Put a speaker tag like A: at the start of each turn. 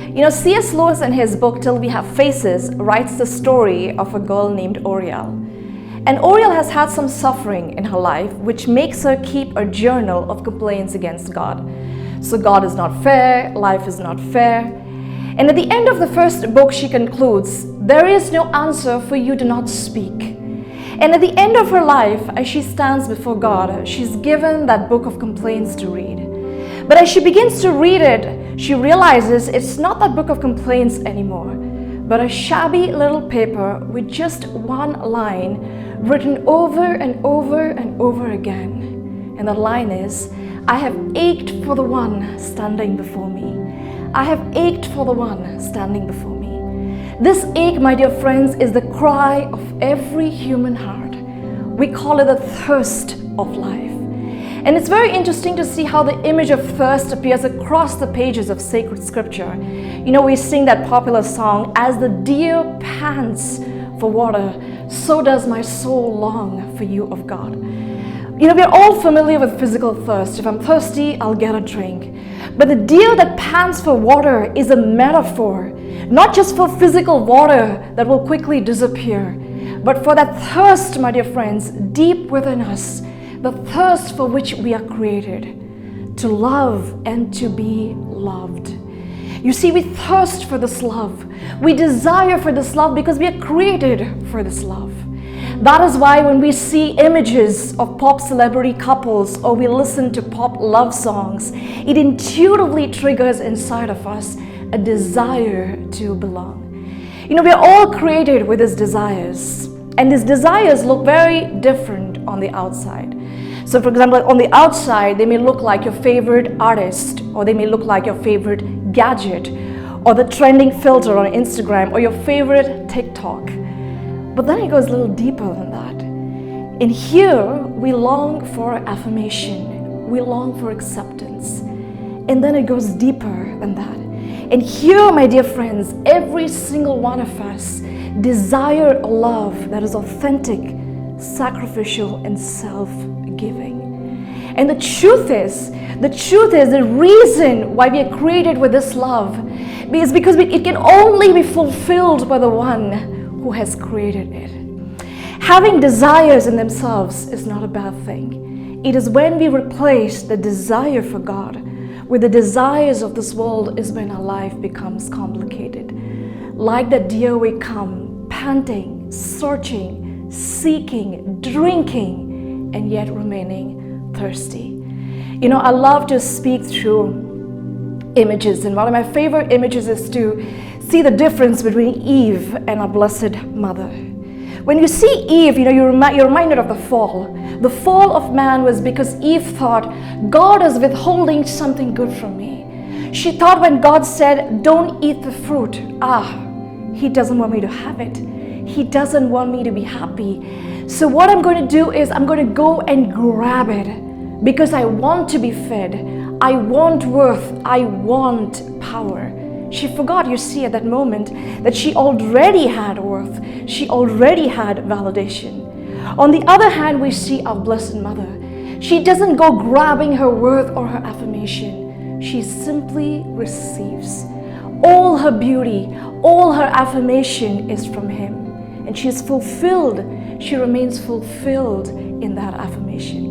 A: C.S. Lewis in his book Till We Have Faces writes the story of a girl named Oriel. And Oriel has had some suffering in her life, which makes her keep a journal of complaints against God. So God is not fair, life is not fair. And at the end of the first book, she concludes, there is no answer, for you do not speak. And at the end of her life, as she stands before God, she's given that book of complaints to read. But as she begins to read it, she realizes it's not that book of complaints anymore, but a shabby little paper with just one line written over and over and over again. And the line is, I have ached for the one standing before me. I have ached for the one standing before me. This ache, my dear friends, is the cry of every human heart. We call it the thirst of life. And it's very interesting to see how the image of thirst appears across the pages of sacred scripture. We sing that popular song, as the deer pants for water, so does my soul long for you, of God. We're all familiar with physical thirst. If I'm thirsty, I'll get a drink. But the deer that pants for water is a metaphor, not just for physical water that will quickly disappear, but for that thirst, my dear friends, deep within us, the thirst for which we are created, to love and to be loved. You see, we thirst for this love. We desire for this love because we are created for this love. That is why when we see images of pop celebrity couples or we listen to pop love songs, it intuitively triggers inside of us a desire to belong. We are all created with these desires, and these desires look very different on the outside. So for example, on the outside, they may look like your favorite artist, or they may look like your favorite gadget, or the trending filter on Instagram, or your favorite TikTok. But then it goes a little deeper than that. In here, we long for affirmation. We long for acceptance. And then it goes deeper than that. And here, my dear friends, every single one of us desire a love that is authentic, sacrificial, and self-giving. And the truth is the reason why we are created with this love is because it can only be fulfilled by the one who has created it. Having desires in themselves is not a bad thing. It is when we replace the desire for God with the desires of this world is when our life becomes complicated. Like the deer, we come panting, searching, seeking, drinking, and yet remaining thirsty. I love to speak through images, and one of my favorite images is to see the difference between Eve and our Blessed Mother. When you see Eve, you're reminded of the fall. The fall of man was because Eve thought, God is withholding something good from me. She thought when God said, don't eat the fruit, He doesn't want me to have it. He doesn't want me to be happy. So what I'm going to do is I'm going to go and grab it because I want to be fed. I want worth. I want power. She forgot, you see, at that moment that she already had worth. She already had validation. On the other hand, we see our Blessed Mother. She doesn't go grabbing her worth or her affirmation. She simply receives. All her beauty, all her affirmation is from Him. And she is fulfilled. She remains fulfilled in that affirmation.